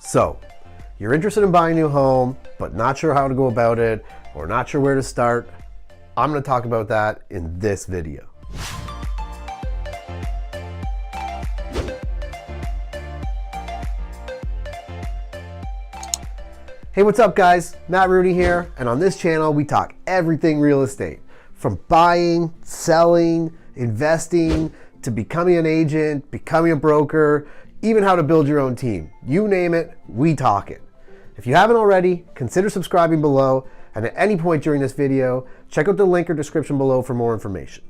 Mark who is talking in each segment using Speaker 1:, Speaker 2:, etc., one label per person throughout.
Speaker 1: So, you're interested in buying a new home, but not sure how to go about it, or not sure where to start? I'm going to talk about that in this video. Hey, what's up guys? Matt Rooney here, and on this channel we talk everything real estate. From buying, selling, investing, to becoming an agent, becoming a broker, even how to build your own team. You name it, we talk it. If you haven't already, consider subscribing below, and at any point during this video, check out the link or description below for more information.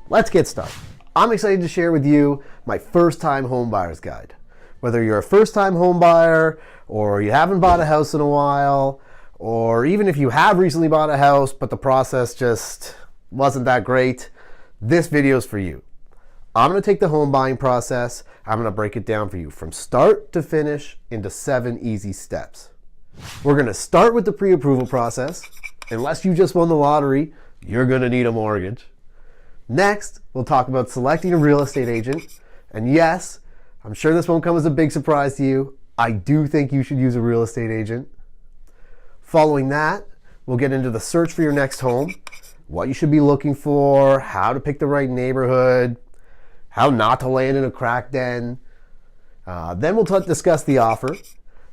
Speaker 1: Let's get started. I'm excited to share with you my first-time home buyer's guide. Whether you're a first-time home buyer, or you haven't bought a house in a while, or even if you have recently bought a house, but the process just wasn't that great, this video is for you. I'm going to take the home buying process, I'm going to break it down for you from start to finish into 7 easy steps. We're going to start with the pre-approval process. Unless you just won the lottery, you're going to need a mortgage. Next, we'll talk about selecting a real estate agent. And yes, I'm sure this won't come as a big surprise to you. I do think you should use a real estate agent. Following that, we'll get into the search for your next home, what you should be looking for, how to pick the right neighborhood, how not to land in a crack den. Then we'll discuss the offer,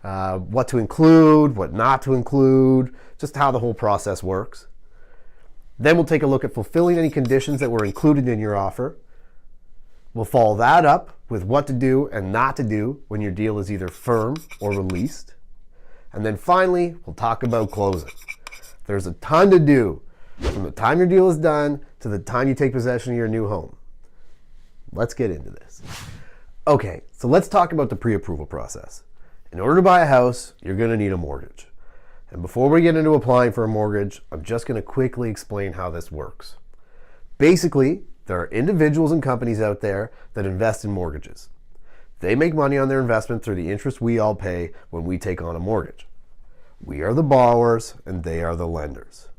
Speaker 1: what to include, what not to include, just how the whole process works. Then we'll take a look at fulfilling any conditions that were included in your offer. We'll follow that up with what to do and not to do when your deal is either firm or released. And then finally, we'll talk about closing. There's a ton to do from the time your deal is done to the time you take possession of your new home. Let's get into this. Okay, so let's talk about the pre-approval process. In order to buy a house, you're going to need a mortgage. And before we get into applying for a mortgage, I'm just going to quickly explain how this works. Basically, there are individuals and companies out there that invest in mortgages. They make money on their investment through the interest we all pay when we take on a mortgage. We are the borrowers and they are the lenders.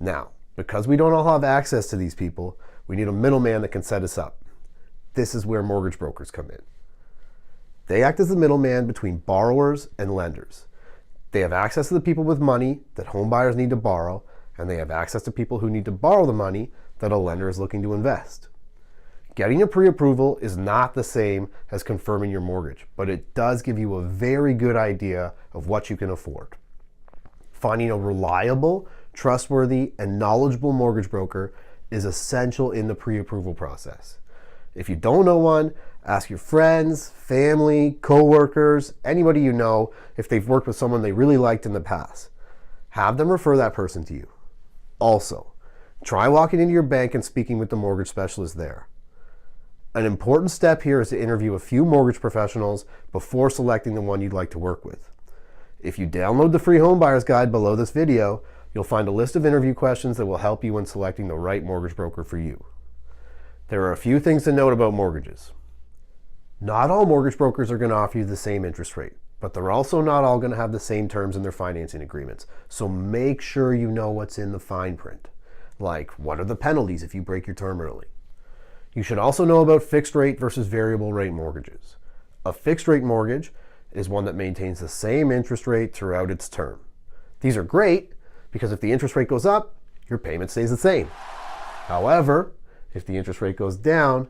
Speaker 1: Now, because we don't all have access to these people, we need a middleman that can set us up. This is where mortgage brokers come in. They act as the middleman between borrowers and lenders. They have access to the people with money that home buyers need to borrow, and they have access to people who need to borrow the money that a lender is looking to invest. Getting a pre-approval is not the same as confirming your mortgage, but it does give you a very good idea of what you can afford. Finding a reliable, trustworthy, and knowledgeable mortgage broker is essential in the pre-approval process. If you don't know one, ask your friends, family, co-workers, anybody you know if they've worked with someone they really liked in the past. Have them refer that person to you. Also, try walking into your bank and speaking with the mortgage specialist there. An important step here is to interview a few mortgage professionals before selecting the one you'd like to work with. If you download the free home buyer's guide below this video, you'll find a list of interview questions that will help you when selecting the right mortgage broker for you. There are a few things to note about mortgages. Not all mortgage brokers are going to offer you the same interest rate, but they're also not all going to have the same terms in their financing agreements. So make sure you know what's in the fine print. Like, what are the penalties if you break your term early? You should also know about fixed rate versus variable rate mortgages. A fixed rate mortgage is one that maintains the same interest rate throughout its term. These are great because if the interest rate goes up, your payment stays the same. However, if the interest rate goes down,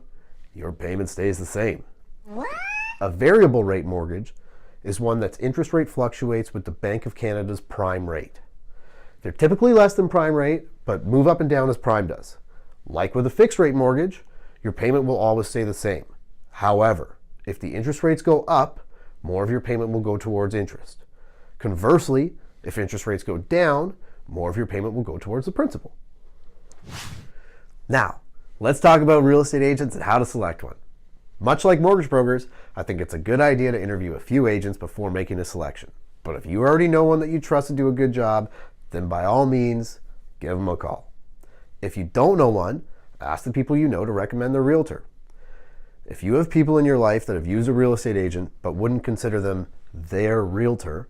Speaker 1: your payment stays the same. A variable rate mortgage is one that's interest rate fluctuates with the Bank of Canada's prime rate. They're typically less than prime rate, but move up and down as prime does. Like with a fixed rate mortgage, your payment will always stay the same. However, if the interest rates go up, more of your payment will go towards interest. Conversely, if interest rates go down, more of your payment will go towards the principal. Now, let's talk about real estate agents and how to select one. Much like mortgage brokers, I think it's a good idea to interview a few agents before making a selection. But if you already know one that you trust to do a good job, then by all means, give them a call. If you don't know one, ask the people you know to recommend their realtor. If you have people in your life that have used a real estate agent but wouldn't consider them their realtor,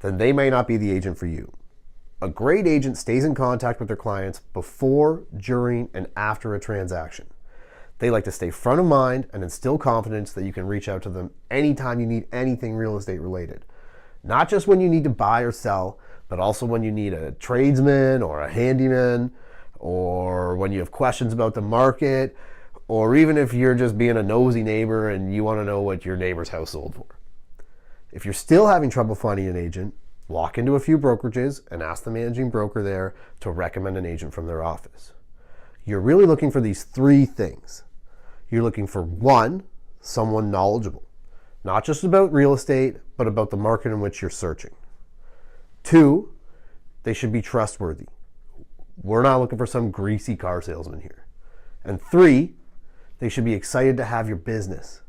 Speaker 1: then they may not be the agent for you. A great agent stays in contact with their clients before, during, and after a transaction. They like to stay front of mind and instill confidence that you can reach out to them anytime you need anything real estate related. Not just when you need to buy or sell, but also when you need a tradesman or a handyman, or when you have questions about the market, or even if you're just being a nosy neighbor and you want to know what your neighbor's house sold for. If you're still having trouble finding an agent, walk into a few brokerages and ask the managing broker there to recommend an agent from their office. You're really looking for these three things. You're looking for, one, someone knowledgeable, not just about real estate, but about the market in which you're searching. Two, they should be trustworthy. We're not looking for some greasy car salesman here. And three, they should be excited to have your business.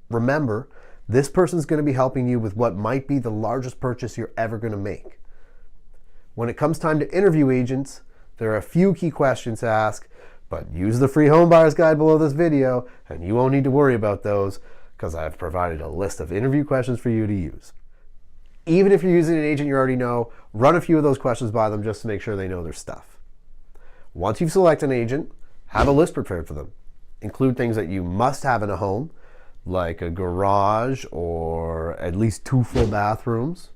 Speaker 1: Remember, this person's going to be helping you with what might be the largest purchase you're ever going to make. When it comes time to interview agents, there are a few key questions to ask, but use the free home buyer's guide below this video and you won't need to worry about those because I've provided a list of interview questions for you to use. Even if you're using an agent you already know, run a few of those questions by them just to make sure they know their stuff. Once you've selected an agent, have a list prepared for them. Include things that you must have in a home, like a garage or at least 2 full bathrooms.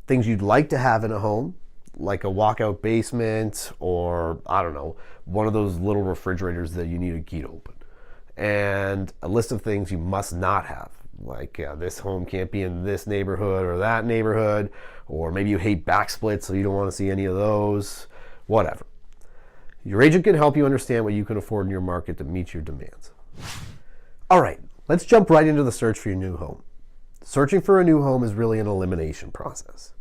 Speaker 1: Things you'd like to have in a home, like a walkout basement or, I don't know, one of those little refrigerators that you need a key to open. And a list of things you must not have, like this home can't be in this neighborhood or that neighborhood, or maybe you hate back splits so you don't want to see any of those, whatever. Your agent can help you understand what you can afford in your market to meet your demands. All right, let's jump right into the search for your new home. Searching for a new home is really an elimination process.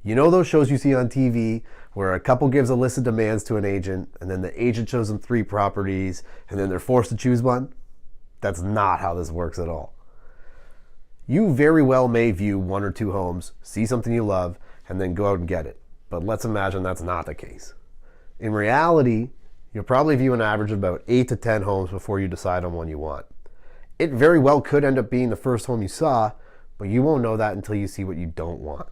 Speaker 1: You know those shows you see on TV where a couple gives a list of demands to an agent and then the agent shows them 3 properties and then they're forced to choose one? That's not how this works at all. You very well may view 1 or 2 homes, see something you love, and then go out and get it. But let's imagine that's not the case. In reality, you'll probably view an average of about 8 to 10 homes before you decide on one you want. It very well could end up being the first home you saw, but you won't know that until you see what you don't want.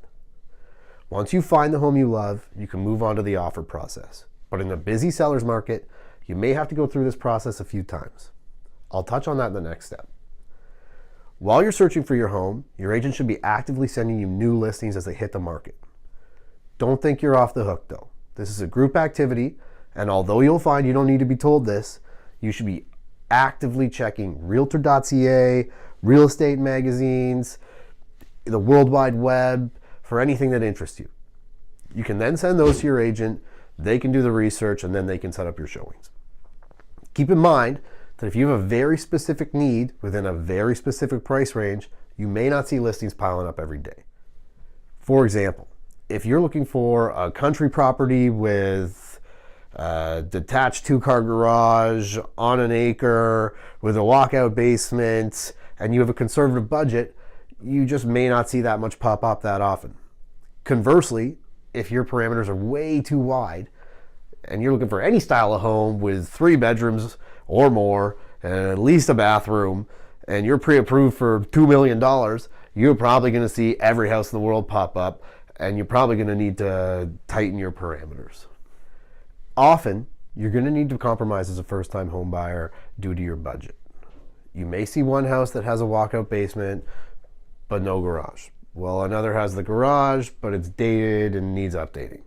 Speaker 1: Once you find the home you love, you can move on to the offer process. But in a busy seller's market, you may have to go through this process a few times. I'll touch on that in the next step. While you're searching for your home, your agent should be actively sending you new listings as they hit the market. Don't think you're off the hook though. This is a group activity, and although you'll find you don't need to be told this, you should be actively checking Realtor.ca, real estate magazines, the World Wide Web, for anything that interests you. You can then send those to your agent, they can do the research, and then they can set up your showings. Keep in mind that if you have a very specific need within a very specific price range, you may not see listings piling up every day. For example, if you're looking for a country property with a detached 2-car garage on an acre with a walkout basement and you have a conservative budget, you just may not see that much pop up that often. Conversely, if your parameters are way too wide and you're looking for any style of home with 3 bedrooms or more and at least a bathroom and you're pre-approved for $2 million, you're probably going to see every house in the world pop up and you're probably going to need to tighten your parameters. Often, you're going to need to compromise as a first-time home buyer due to your budget. You may see one house that has a walkout basement but no garage. Well, another has the garage, but it's dated and needs updating.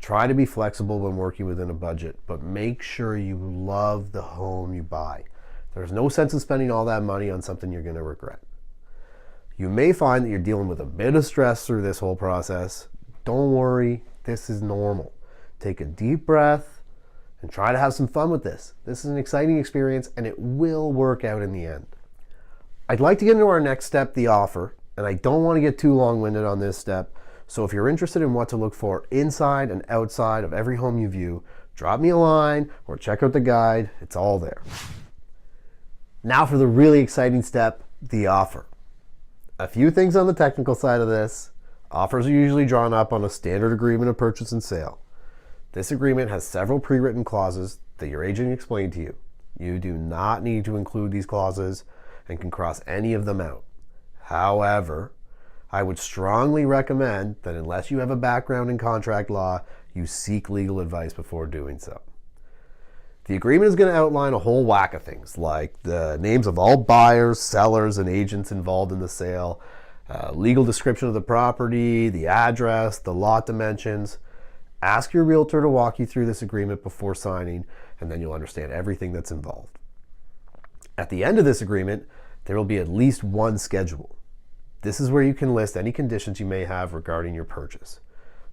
Speaker 1: Try to be flexible when working within a budget, but make sure you love the home you buy. There's no sense in spending all that money on something you're going to regret. You may find that you're dealing with a bit of stress through this whole process. Don't worry, this is normal. Take a deep breath and try to have some fun with this. This is an exciting experience and it will work out in the end. I'd like to get into our next step, the offer, and I don't want to get too long-winded on this step, so if you're interested in what to look for inside and outside of every home you view, drop me a line or check out the guide. It's all there. Now for the really exciting step, the offer. A few things on the technical side of this. Offers are usually drawn up on a standard agreement of purchase and sale. This agreement has several pre-written clauses that your agent explained to you. You do not need to include these clauses and can cross any of them out. However, I would strongly recommend that unless you have a background in contract law, you seek legal advice before doing so. The agreement is going to outline a whole whack of things, like the names of all buyers, sellers, and agents involved in the sale, legal description of the property, the address, the lot dimensions. Ask your realtor to walk you through this agreement before signing, and then you'll understand everything that's involved. At the end of this agreement, there will be at least one schedule. This is where you can list any conditions you may have regarding your purchase.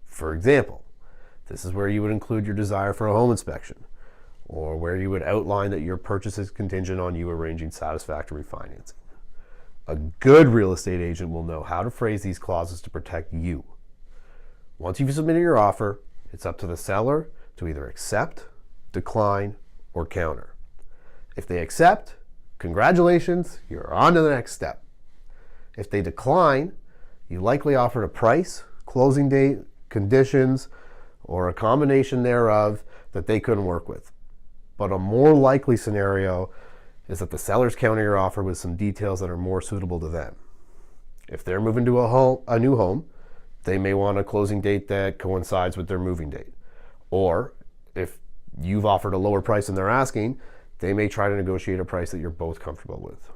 Speaker 1: For example, this is where you would include your desire for a home inspection, or where you would outline that your purchase is contingent on you arranging satisfactory financing. A good real estate agent will know how to phrase these clauses to protect you. Once you've submitted your offer, it's up to the seller to either accept, decline, or counter. If they accept, congratulations, you're on to the next step. If they decline, you likely offered a price, closing date, conditions, or a combination thereof that they couldn't work with. But a more likely scenario is that the sellers counter your offer with some details that are more suitable to them. If they're moving to a new home, they may want a closing date that coincides with their moving date. Or if you've offered a lower price than they're asking, they may try to negotiate a price that you're both comfortable with.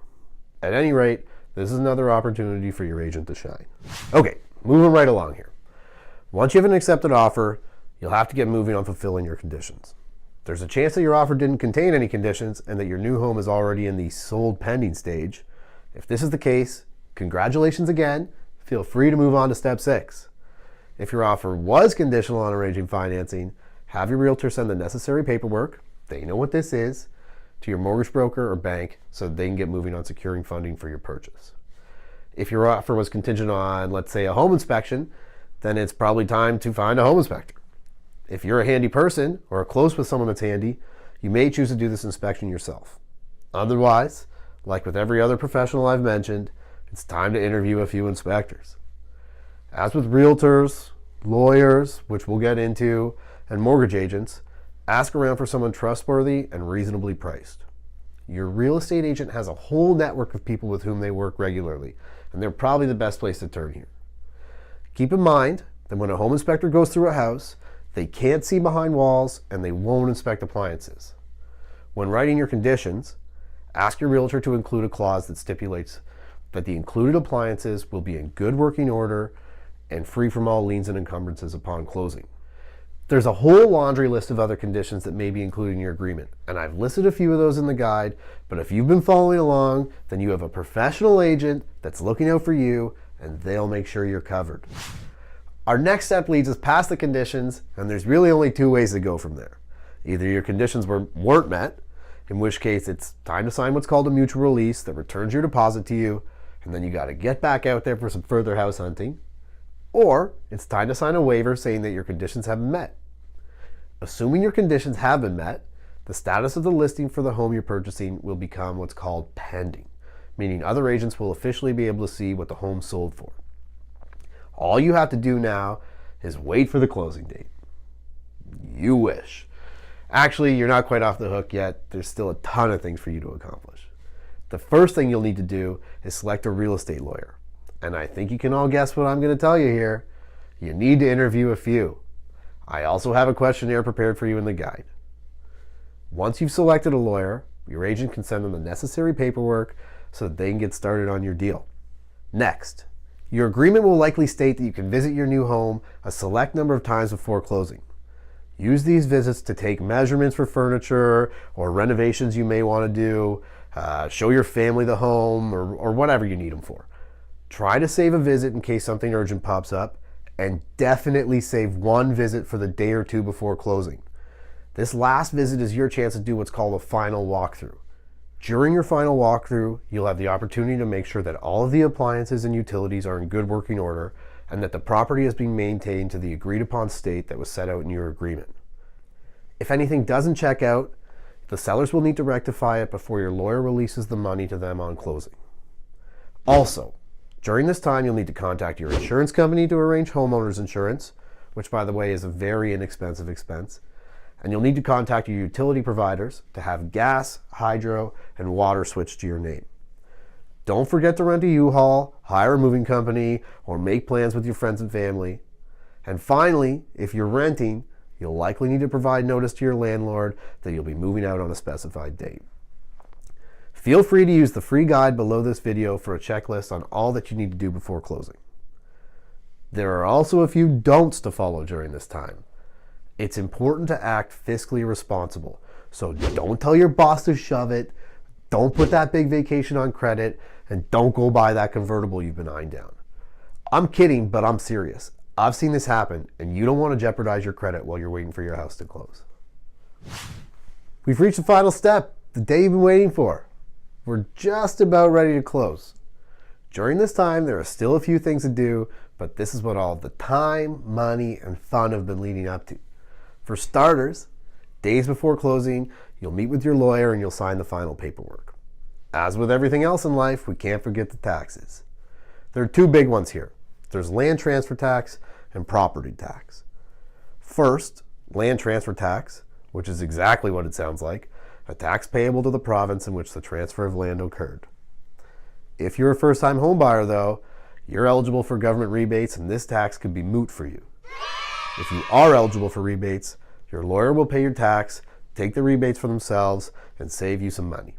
Speaker 1: At any rate, this is another opportunity for your agent to shine. Okay, moving right along here. Once you have an accepted offer, you'll have to get moving on fulfilling your conditions. There's a chance that your offer didn't contain any conditions and that your new home is already in the sold pending stage. If this is the case, congratulations again. Feel free to move on to step 6. If your offer was conditional on arranging financing, have your realtor send the necessary paperwork, they know what this is, to your mortgage broker or bank so that they can get moving on securing funding for your purchase. If your offer was contingent on, let's say, a home inspection, then it's probably time to find a home inspector. If you're a handy person or are close with someone that's handy, you may choose to do this inspection yourself. Otherwise, like with every other professional I've mentioned, it's time to interview a few inspectors. As with realtors, lawyers, which we'll get into, and mortgage agents, ask around for someone trustworthy and reasonably priced. Your real estate agent has a whole network of people with whom they work regularly, and they're probably the best place to turn here. Keep in mind that when a home inspector goes through a house, they can't see behind walls and they won't inspect appliances. When writing your conditions, ask your realtor to include a clause that stipulates that the included appliances will be in good working order and free from all liens and encumbrances upon closing. There's a whole laundry list of other conditions that may be included in your agreement, and I've listed a few of those in the guide, but if you've been following along, then you have a professional agent that's looking out for you, and they'll make sure you're covered. Our next step leads us past the conditions, and there's really only 2 ways to go from there. Either your conditions weren't met, in which case it's time to sign what's called a mutual release that returns your deposit to you, and then you got to get back out there for some further house hunting. Or it's time to sign a waiver saying that your conditions have been met. Assuming your conditions have been met, the status of the listing for the home you're purchasing will become what's called pending, meaning other agents will officially be able to see what the home sold for. All you have to do now is wait for the closing date. You wish. Actually, you're not quite off the hook yet. There's still a ton of things for you to accomplish. The first thing you'll need to do is select a real estate lawyer. And I think you can all guess what I'm going to tell you here. You need to interview a few. I also have a questionnaire prepared for you in the guide. Once you've selected a lawyer, your agent can send them the necessary paperwork so that they can get started on your deal. Next, your agreement will likely state that you can visit your new home a select number of times before closing. Use these visits to take measurements for furniture or renovations you may want to do, show your family the home, or whatever you need them for. Try to save a visit in case something urgent pops up, and definitely save one visit for the day or two before closing. This last visit is your chance to do what's called a final walkthrough. During your final walkthrough, you'll have the opportunity to make sure that all of the appliances and utilities are in good working order and that the property is being maintained to the agreed upon state that was set out in your agreement. If anything doesn't check out, the sellers will need to rectify it before your lawyer releases the money to them on closing. Also, during this time, you'll need to contact your insurance company to arrange homeowners insurance, which, by the way, is a very inexpensive expense. And you'll need to contact your utility providers to have gas, hydro, and water switched to your name. Don't forget to rent a U-Haul, hire a moving company, or make plans with your friends and family. And finally, if you're renting, You'll likely need to provide notice to your landlord that you'll be moving out on a specified date. Feel free to use the free guide below this video for a checklist on all that you need to do before closing. There are also a few don'ts to follow during this time. It's important to act fiscally responsible. So don't tell your boss to shove it, don't put that big vacation on credit, and don't go buy that convertible you've been eyeing down. I'm kidding, but I'm serious. I've seen this happen, and you don't want to jeopardize your credit while you're waiting for your house to close. We've reached the final step, the day you've been waiting for. We're just about ready to close. During this time, there are still a few things to do, but this is what all the time, money, and fun have been leading up to. For starters, days before closing, you'll meet with your lawyer and you'll sign the final paperwork. As with everything else in life, we can't forget the taxes. There are two big ones here. There's land transfer tax and property tax. First, land transfer tax, which is exactly what it sounds like, a tax payable to the province in which the transfer of land occurred. If you're a first-time home buyer, though, you're eligible for government rebates and this tax could be moot for you. If you are eligible for rebates, your lawyer will pay your tax, take the rebates for themselves, and save you some money.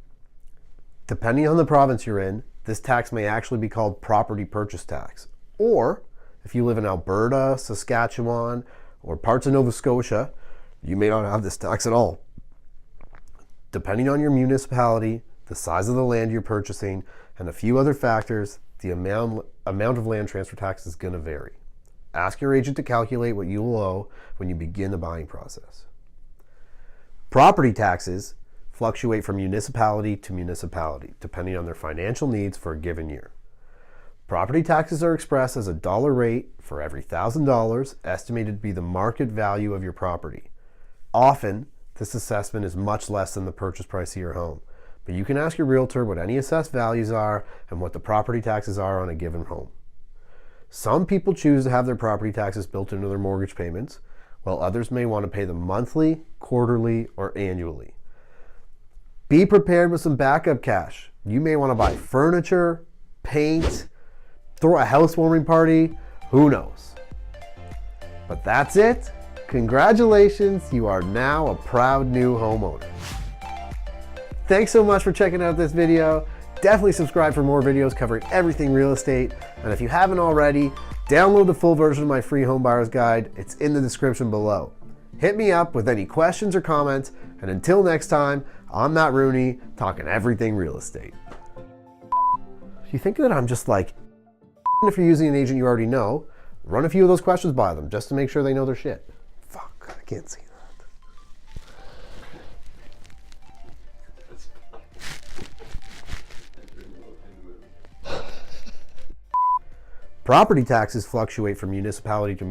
Speaker 1: Depending on the province you're in, this tax may actually be called property purchase tax. Or, if you live in Alberta, Saskatchewan, or parts of Nova Scotia, you may not have this tax at all. Depending on your municipality, the size of the land you're purchasing, and a few other factors, the amount of land transfer tax is going to vary. Ask your agent to calculate what you will owe when you begin the buying process. Property taxes fluctuate from municipality to municipality, depending on their financial needs for a given year. Property taxes are expressed as a dollar rate for every $1,000 estimated to be the market value of your property. Often, this assessment is much less than the purchase price of your home, but you can ask your realtor what any assessed values are and what the property taxes are on a given home. Some people choose to have their property taxes built into their mortgage payments, while others may want to pay them monthly, quarterly, or annually. Be prepared with some backup cash. You may want to buy furniture, paint, throw a housewarming party, who knows? But that's it. Congratulations, you are now a proud new homeowner. Thanks so much for checking out this video. Definitely subscribe for more videos covering everything real estate. And if you haven't already, download the full version of my free home buyer's guide. It's in the description below. Hit me up with any questions or comments. And until next time, I'm Matt Rooney, talking everything real estate. You think that I'm just like, if you're using an agent you already know, run a few of those questions by them just to make sure they know their shit. Fuck, I can't see that. Property taxes fluctuate from municipality to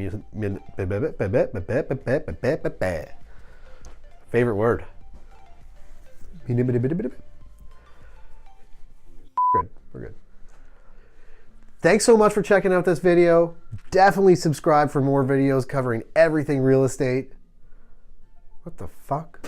Speaker 1: favorite word. Good, we're good. Thanks so much for checking out this video. Definitely subscribe for more videos covering everything real estate. What the fuck?